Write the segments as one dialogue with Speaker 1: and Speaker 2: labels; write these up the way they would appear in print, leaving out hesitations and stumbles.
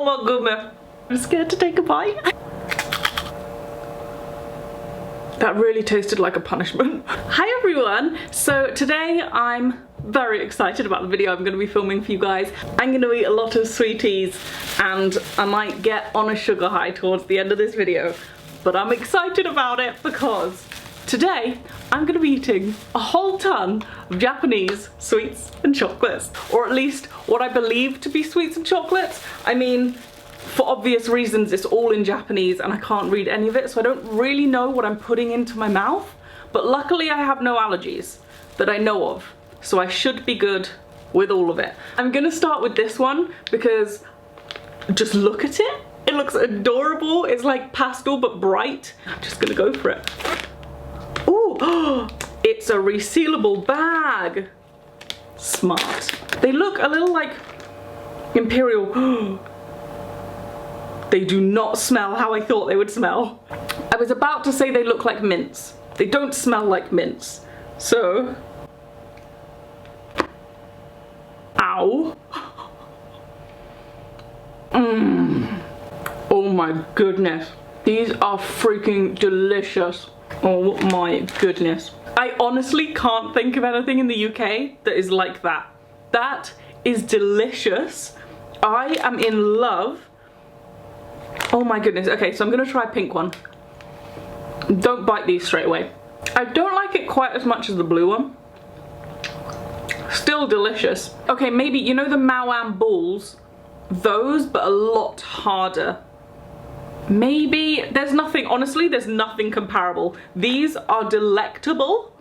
Speaker 1: my goodness. I'm scared to take a bite. That really tasted like a punishment. Hi everyone. So today I'm very excited about the video I'm going to be filming for you guys. I'm going to eat a lot of sweeties and I might get on a sugar high towards the end of this video. But I'm excited about it because today I'm going to be eating a whole ton of Japanese sweets and chocolates. Or at least what I believe to be sweets and chocolates. I mean, for obvious reasons it's all in Japanese and I can't read any of it, so I don't really know what I'm putting into my mouth. But luckily I have no allergies that I know of, so I should be good with all of it. I'm gonna start with this one because just look at it. It looks adorable. It's like pastel but bright. I'm just gonna go for it. Ooh, it's a resealable bag. Smart. They look a little like Imperial. They do not smell how I thought they would smell. I was about to say they look like mints. They don't smell like mints. So, ow. Oh my goodness. These are freaking delicious. Oh my goodness. I honestly can't think of anything in the UK that is like that. That is delicious. I am in love. Oh my goodness. Okay, so I'm gonna try a pink one. Don't bite these straight away. I don't like it quite as much as the blue one. Still delicious. Okay, maybe, you know the Mao-Am balls? Those, but a lot harder. Maybe, there's nothing, honestly, there's nothing comparable. These are delectable.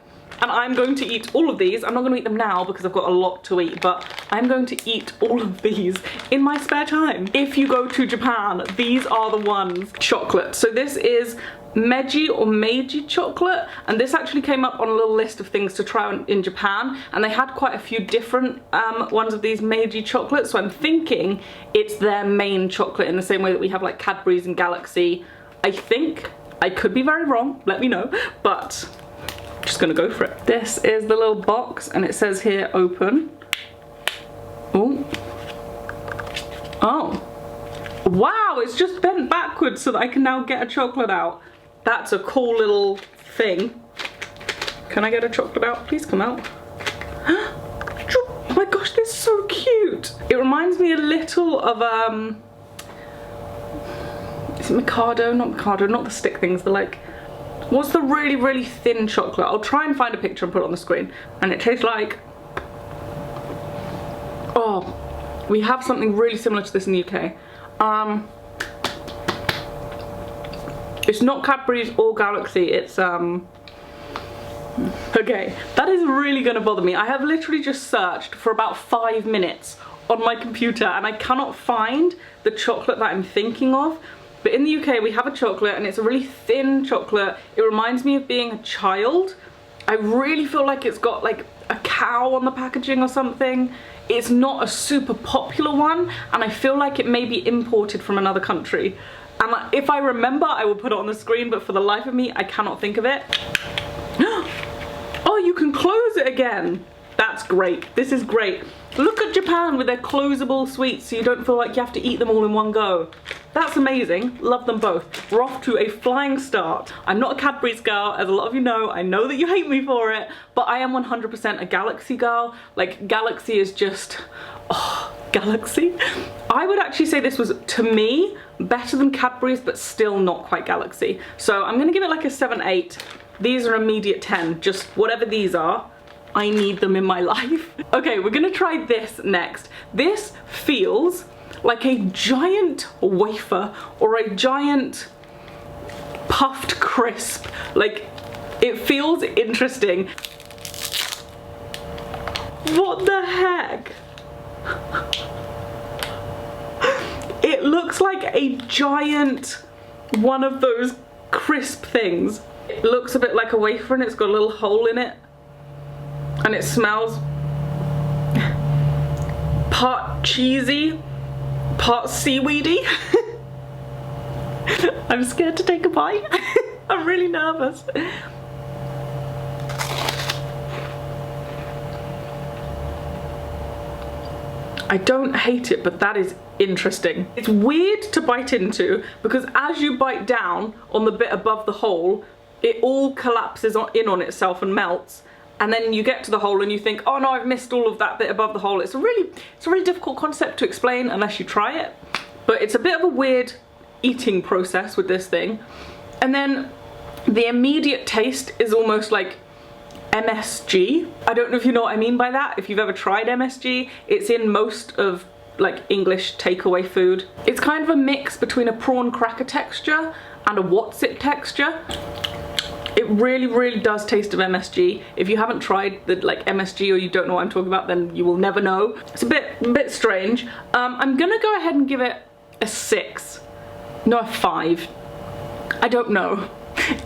Speaker 1: And I'm going to eat all of these. I'm not going to eat them now because I've got a lot to eat, but I'm going to eat all of these in my spare time. If you go to Japan, these are the ones. Chocolate. So this is Meiji or Meiji chocolate, and this actually came up on a little list of things to try in Japan, and they had quite a few different ones of these Meiji chocolates, so I'm thinking it's their main chocolate in the same way that we have like Cadbury's and Galaxy. I think. I could be very wrong, let me know, but just gonna go for it. This is the little box and it says here open. Oh. Oh. Wow, it's just bent backwards so that I can now get a chocolate out. That's a cool little thing. Can I get a chocolate out? Please come out. Oh my gosh, this is so cute. It reminds me a little of is it Mikado? Not Mikado, not the stick things, the like, what's the really, really thin chocolate? I'll try and find a picture and put it on the screen. And it tastes like, oh, we have something really similar to this in the UK. It's not Cadbury's or Galaxy, it's okay, that is really gonna bother me. I have literally just searched for about 5 minutes on my computer and I cannot find the chocolate that I'm thinking of. But in the UK we have a chocolate and it's a really thin chocolate. It reminds me of being a child. I really feel like it's got like a cow on the packaging or something. It's not a super popular one and I feel like it may be imported from another country. And if I remember I will put it on the screen, but for the life of me I cannot think of it. Oh, you can close it again. That's great. This is great. Look at Japan with their closable sweets so you don't feel like you have to eat them all in one go. That's amazing. Love them both. We're off to a flying start. I'm not a Cadbury's girl, as a lot of you know. I know that you hate me for it, but I am 100% a Galaxy girl. Like, Galaxy is just, oh, Galaxy. I would actually say this was, to me, better than Cadbury's, but still not quite Galaxy. So I'm gonna give it like a 7-8. These are immediate 10, just whatever these are. I need them in my life. Okay, we're gonna try this next. This feels like a giant wafer or a giant puffed crisp. Like, it feels interesting. What the heck? It looks like a giant one of those crisp things. It looks a bit like a wafer and it's got a little hole in it. And it smells part cheesy, part seaweedy. I'm scared to take a bite. I'm really nervous. I don't hate it, but that is interesting. It's weird to bite into because as you bite down on the bit above the hole, it all collapses in on itself and melts. And then you get to the hole and you think, oh no, I've missed all of that bit above the hole. It's a really difficult concept to explain unless you try it. But it's a bit of a weird eating process with this thing. And then the immediate taste is almost like MSG. I don't know if you know what I mean by that. If you've ever tried MSG, it's in most of like English takeaway food. It's kind of a mix between a prawn cracker texture and a what's it texture. It really does taste of MSG. If you haven't tried the like MSG or you don't know what I'm talking about, then you will never know. It's a bit strange. I'm gonna go ahead and give it a 6. No, a 5. I don't know.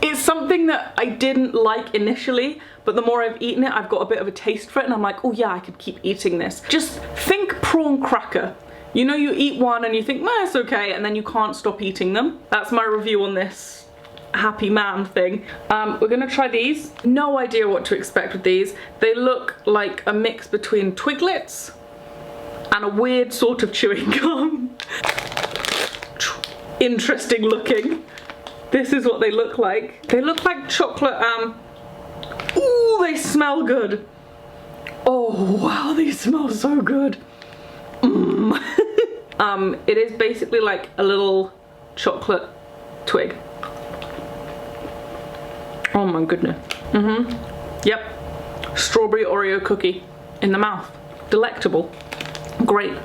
Speaker 1: It's something that I didn't like initially, but the more I've eaten it, I've got a bit of a taste for it and I'm like, oh yeah, I could keep eating this. Just think prawn cracker. You know, you eat one and you think, nah, it's okay, and then you can't stop eating them. That's my review on this happy man thing. We're gonna try these. No idea what to expect with these. They look like a mix between Twiglets and a weird sort of chewing gum. Interesting looking. This is what they look like. They look like chocolate. Ooh, they smell good. Oh wow, they smell so good. It is basically like a little chocolate twig. Oh my goodness. Yep. Strawberry Oreo cookie in the mouth. Delectable. Great.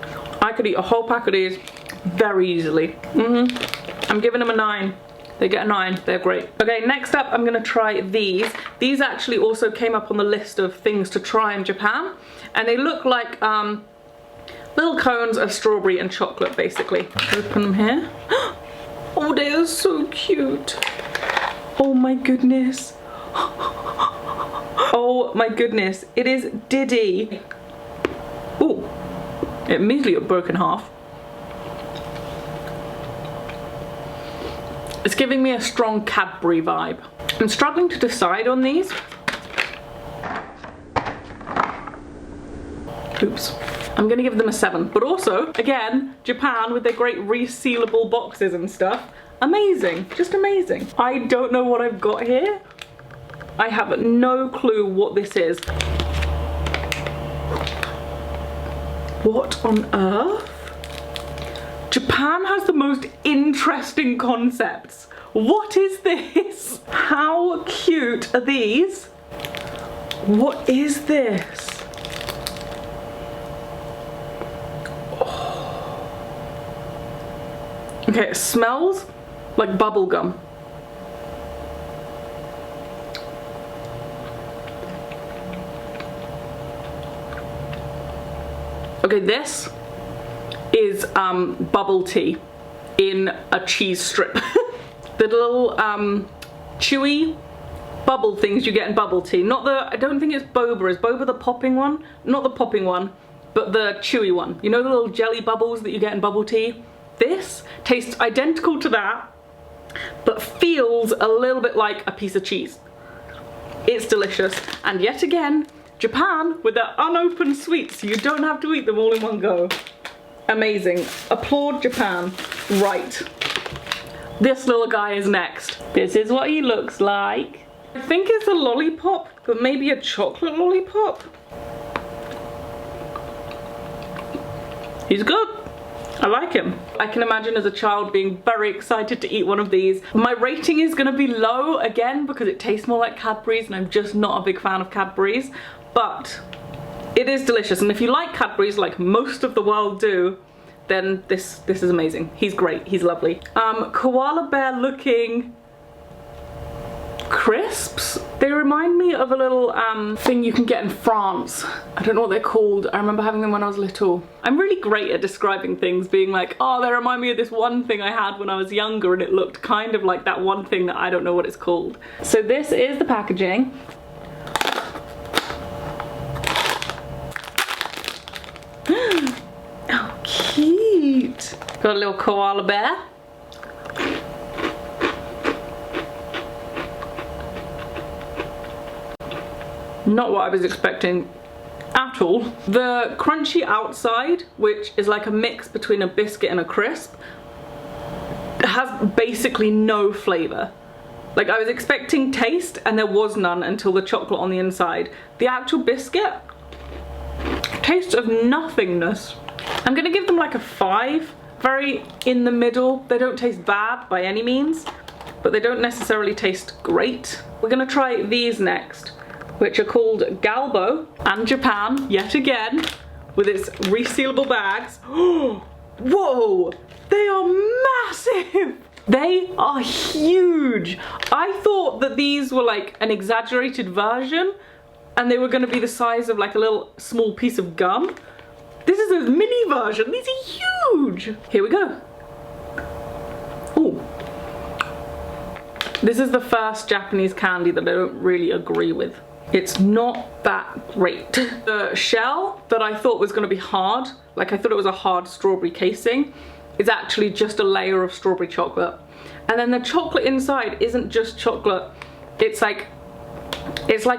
Speaker 1: I could eat a whole pack of these very easily. I'm giving them a 9. They get a 9. They're great. Okay, next up I'm gonna try these. These actually also came up on the list of things to try in Japan. And they look like little cones of strawberry and chocolate, basically. Open them here. Oh, they are so cute. Oh my goodness. Oh my goodness. It is Diddy. Ooh. It immediately broke in half. It's giving me a strong Cadbury vibe. I'm struggling to decide on these. Oops. I'm gonna give them a 7. But also, again, Japan with their great resealable boxes and stuff. Amazing, just amazing. I don't know what I've got here. I have no clue what this is. What on earth? Japan has the most interesting concepts. What is this? How cute are these? What is this? Oh. Okay, it smells like bubble gum. Okay, this is bubble tea in a cheese strip. The little chewy bubble things you get in bubble tea. Not the, I don't think it's boba. Is boba the popping one? Not the popping one, but the chewy one. You know the little jelly bubbles that you get in bubble tea? This tastes identical to that, but feels a little bit like a piece of cheese. It's delicious. And yet again, Japan with their unopened sweets, so you don't have to eat them all in one go. Amazing. Applaud Japan. Right. This little guy is next. This is what he looks like. I think it's a lollipop, but maybe a chocolate lollipop. He's good. I like him. I can imagine as a child being very excited to eat one of these. My rating is gonna be low again because it tastes more like Cadbury's and I'm just not a big fan of Cadbury's, but it is delicious. And if you like Cadbury's like most of the world do, then this is amazing. He's great, he's lovely. Koala bear looking crisps. They remind me of a little thing you can get in France. I don't know what they're called. I remember having them when I was little. I'm really great at describing things, being like, oh, they remind me of this one thing I had when I was younger and it looked kind of like that one thing that I don't know what it's called. So this is the packaging. Oh, cute. Got a little koala bear. Not what I was expecting at at all. The crunchy outside, which is like a mix between a biscuit and a crisp, has basically no flavour. Like, I was expecting taste and there was none until the chocolate on the inside. The actual biscuit tastes of nothingness. I'm gonna give them like a 5. Very in the middle. They don't taste bad by any means, but they don't necessarily taste great. We're gonna try these next, which are called Galbo, and Japan, yet again, with its resealable bags. Whoa, they are massive. They are huge. I thought that these were like an exaggerated version and they were gonna be the size of like a little small piece of gum. This is a mini version. These are huge. Here we go. Ooh. This is the first Japanese candy that I don't really agree with. It's not that great. The shell that I thought was gonna be hard, like I thought it was a hard strawberry casing, is actually just a layer of strawberry chocolate. And then the chocolate inside isn't just chocolate. It's like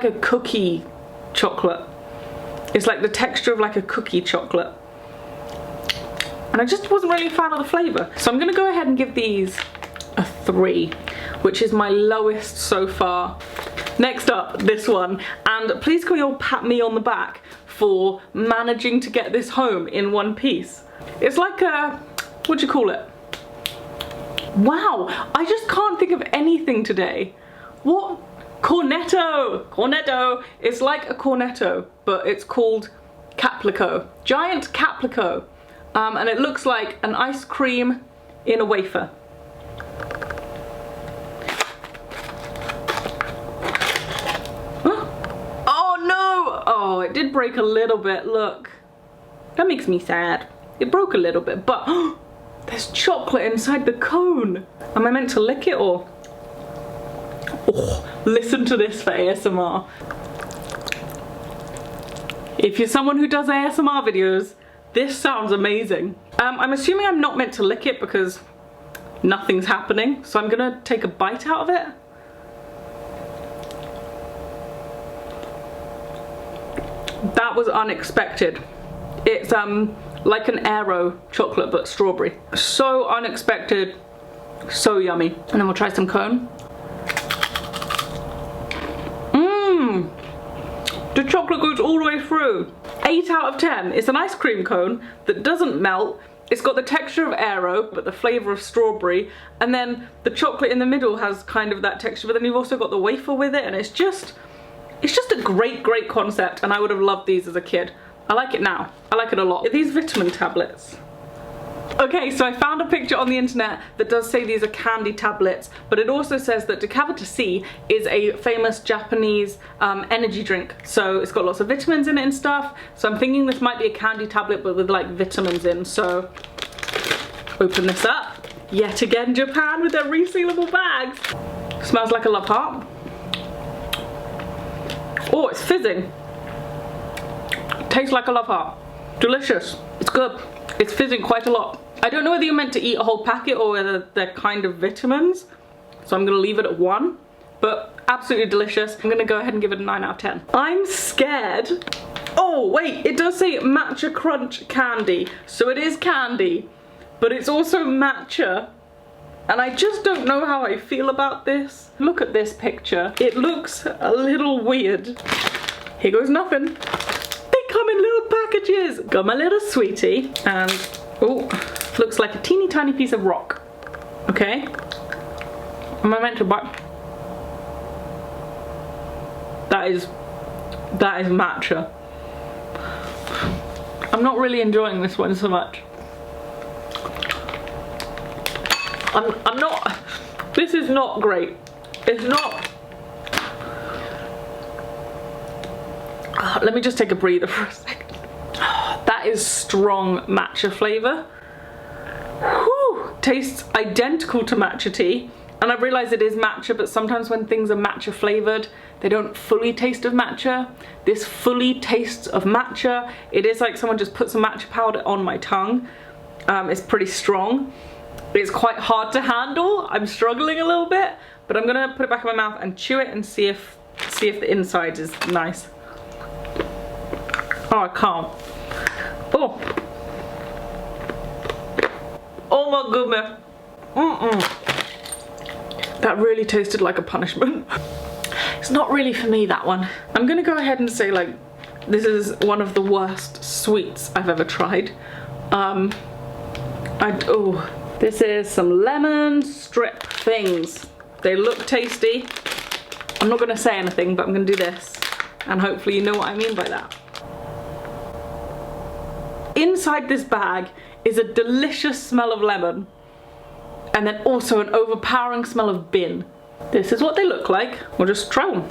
Speaker 1: a cookie chocolate. It's like the texture of like a cookie chocolate. And I just wasn't really a fan of the flavour. So I'm gonna go ahead and give these a 3, which is my lowest so far. Next up, this one. And please can we all pat me on the back for managing to get this home in one piece. It's like a, what do you call it? Wow, I just can't think of anything today. What? Cornetto! Cornetto! It's like a cornetto, but it's called caplico. Giant caplico. And it looks like an ice cream in a wafer. Oh no! Oh, it did break a little bit, look. That makes me sad. It broke a little bit, but there's chocolate inside the cone. Am I meant to lick it or? Oh, listen to this for ASMR. If you're someone who does ASMR videos, this sounds amazing. I'm assuming I'm not meant to lick it because nothing's happening, so I'm gonna take a bite out of it. That was unexpected. It's like an Aero chocolate but strawberry. So unexpected, so yummy. And then we'll try some cone. Mmm, the chocolate goes all the way through. 8 out of 10. It's an ice cream cone that doesn't melt. It's got the texture of Aero but the flavour of strawberry, and then the chocolate in the middle has kind of that texture, but then you've also got the wafer with it, and it's just a great concept, and I would have loved these as a kid. I like it now. I like it a lot. Are these vitamin tablets? Okay, so I found a picture on the internet that does say these are candy tablets, but it also says that Decavita C is a famous Japanese energy drink. So it's got lots of vitamins in it and stuff. So I'm thinking this might be a candy tablet but with like vitamins in. So open this up. Yet again, Japan with their resealable bags. Smells like a love heart. Oh, it's fizzing. Tastes like a love heart. Delicious. It's good. It's fizzing quite a lot. I don't know whether you're meant to eat a whole packet or whether they're kind of vitamins, so I'm gonna leave it at 1, but absolutely delicious. I'm gonna go ahead and give it a 9 out of 10. I'm scared. Oh wait, it does say matcha crunch candy, so it is candy, but it's also matcha, and I just don't know how I feel about this. Look at this picture. It looks a little weird. Here goes nothing. They come in little packages. Got my little sweetie, and oh, looks like a teeny tiny piece of rock. Okay. Am I meant to bite? That is matcha. I'm not really enjoying this one so much. I'm not, this is not great. It's not. Let me just take a breather for a second. That is strong matcha flavour. Whew, tastes identical to matcha tea. And I realise it is matcha, but sometimes when things are matcha flavoured, they don't fully taste of matcha. This fully tastes of matcha. It is like someone just put some matcha powder on my tongue. It's pretty strong. It's quite hard to handle. I'm struggling a little bit, but I'm gonna put it back in my mouth and chew it and see if the inside is nice. Oh, I can't. Oh. Oh my goodness. That really tasted like a punishment. It's not really for me, that one. I'm gonna go ahead and say, like, this is one of the worst sweets I've ever tried. This is some lemon strip things. They look tasty. I'm not gonna say anything, but I'm gonna do this. And hopefully you know what I mean by that. Inside this bag is a delicious smell of lemon. And then also an overpowering smell of bin. This is what they look like. We'll just try one.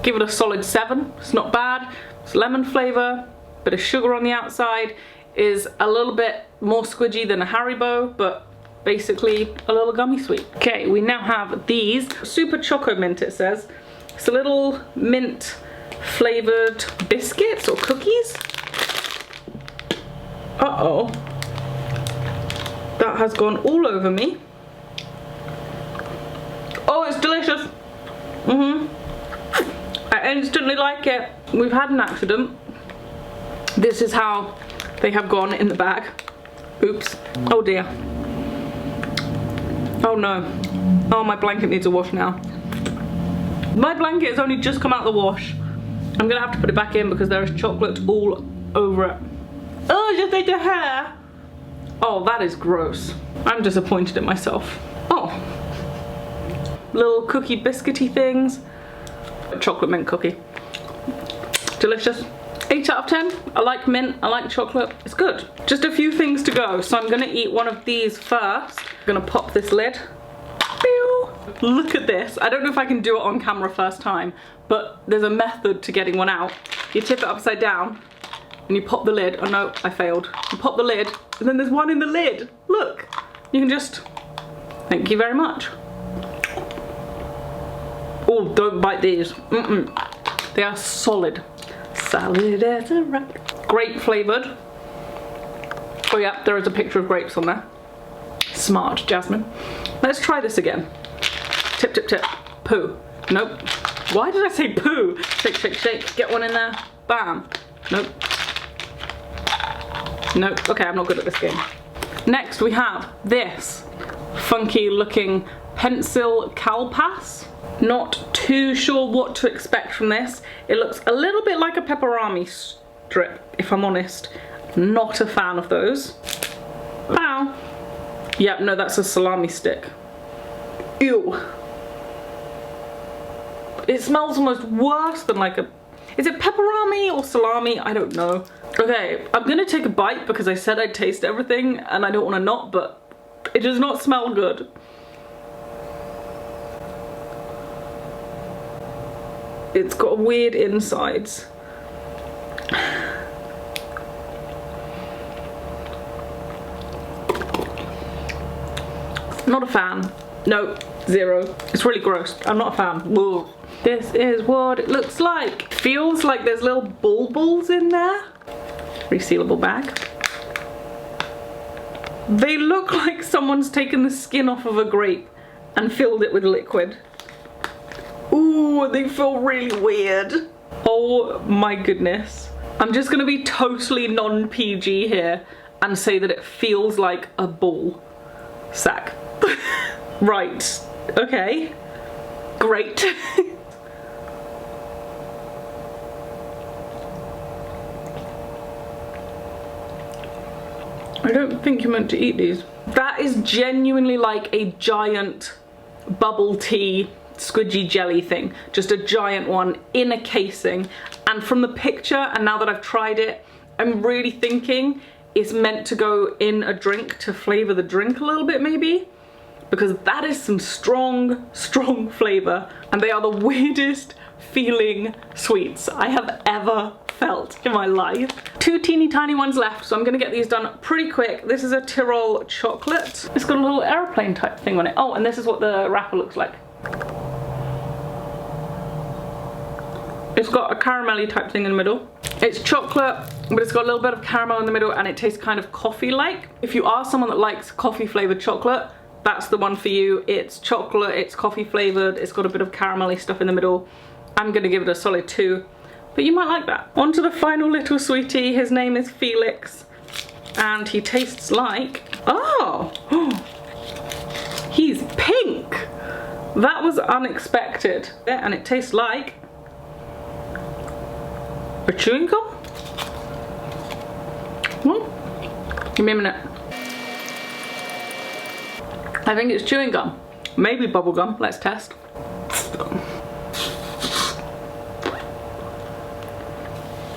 Speaker 1: Give it a solid 7. It's not bad. It's lemon flavour, bit of sugar on the outside. Is a little bit more squidgy than a Haribo, but basically a little gummy sweet. Okay, we now have these. Super Choco Mint, it says. It's a little mint flavoured biscuits or cookies. Uh-oh. That has gone all over me. Oh, it's delicious. I instantly like it. We've had an accident. This is how they have gone in the bag. Oops. Oh dear. Oh no. Oh, my blanket needs a wash now. My blanket has only just come out of the wash. I'm gonna have to put it back in because there is chocolate all over it. Oh, I just ate a hair. Oh, that is gross. I'm disappointed in myself. Oh. Little cookie biscuity things. A chocolate mint cookie. Delicious. 8 out of 10. I like mint, I like chocolate. It's good. Just a few things to go. So I'm gonna eat one of these first. I'm gonna pop this lid. Pew. Look at this. I don't know if I can do it on camera first time, but there's a method to getting one out. You tip it upside down and you pop the lid. Oh no, I failed. You pop the lid and then there's one in the lid. Look. You can just, thank you very much. Oh, don't bite these. They are solid. Solid as a rock. Grape flavoured. Oh yeah, there is a picture of grapes on there. Smart, Jasmine. Let's try this again. Tip, tip, tip. Poo. Nope. Why did I say poo? Shake, shake, shake. Get one in there. Bam. Nope. Nope. Okay, I'm not good at this game. Next we have this funky looking pencil calpas. Not too sure what to expect from this. It looks a little bit like a pepperami strip, if I'm honest. Not a fan of those. Wow. Yep, no, that's a salami stick. Ew. It smells almost worse than like a... Is it pepperami or salami? I don't know. Okay, I'm gonna take a bite because I said I'd taste everything and I don't want to not, but it does not smell good. It's got weird insides. Not a fan. No, 0. It's really gross. I'm not a fan. Ugh. This is what it looks like. Feels like there's little bulbils in there. Resealable bag. They look like someone's taken the skin off of a grape and filled it with liquid. Ooh, they feel really weird. Oh my goodness. I'm just gonna be totally non-PG here and say that it feels like a ball sack. Right, okay, great. I don't think you're meant to eat these. That is genuinely like a giant bubble tea squidgy jelly thing, just a giant one in a casing, and from the picture and now that I've tried it, I'm really thinking it's meant to go in a drink to flavour the drink a little bit maybe, because that is some strong flavour and they are the weirdest feeling sweets I have ever felt in my life. 2 teeny tiny ones left, so I'm gonna get these done pretty quick. This is a Tyrol chocolate. It's got a little aeroplane type thing on it. Oh, and this is what the wrapper looks like. It's got a caramelly type thing in the middle. It's chocolate, but it's got a little bit of caramel in the middle and it tastes kind of coffee-like. If you are someone that likes coffee flavoured chocolate, that's the one for you. It's chocolate, it's coffee flavoured, it's got a bit of caramelly stuff in the middle. I'm gonna give it a solid 2, but you might like that. On to the final little sweetie. His name is Felix, and he tastes like, oh, he's pink. That was unexpected. Yeah, and it tastes like a chewing gum. Give me a minute. I think it's chewing gum. Maybe bubble gum. Let's test.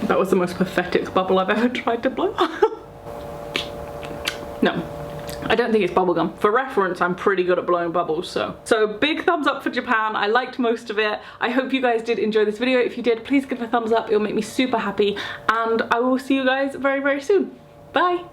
Speaker 1: That was the most pathetic bubble I've ever tried to blow. No, I don't think it's bubblegum. For reference, I'm pretty good at blowing bubbles, so big thumbs up for Japan. I liked most of it. I hope you guys did enjoy this video. If you did, please give it a thumbs up. It'll make me super happy, and I will see you guys very, very soon. Bye.